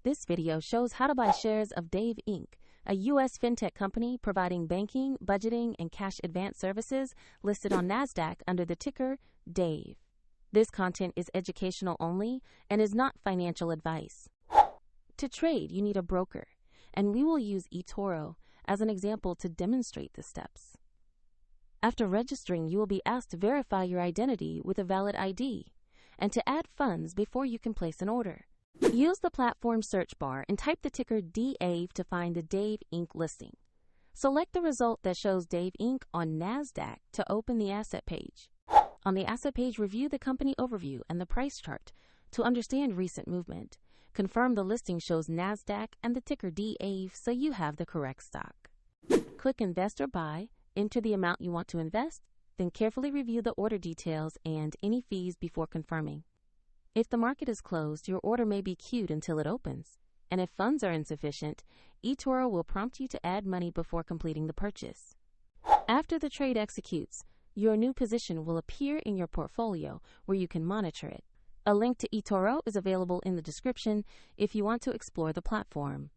This video shows how to buy shares of Dave Inc., a U.S. fintech company providing banking, budgeting, and cash advance services listed on NASDAQ under the ticker DAVE. This content is educational only and is not financial advice. To trade, you need a broker, and we will use eToro as an example to demonstrate the steps. After registering, you will be asked to verify your identity with a valid ID and to add funds before you can place an order. Use the platform search bar and type the ticker DAVE to find the Dave Inc. listing. Select the result that shows Dave Inc. on NASDAQ to open the asset page. On the asset page, review the company overview and the price chart to understand recent movement. Confirm the listing shows NASDAQ and the ticker DAVE so you have the correct stock. Click Invest or Buy, enter the amount you want to invest, then carefully review the order details and any fees before confirming. If the market is closed, your order may be queued until it opens, and if funds are insufficient, eToro will prompt you to add money before completing the purchase. After the trade executes, your new position will appear in your portfolio where you can monitor it. A link to eToro is available in the description if you want to explore the platform.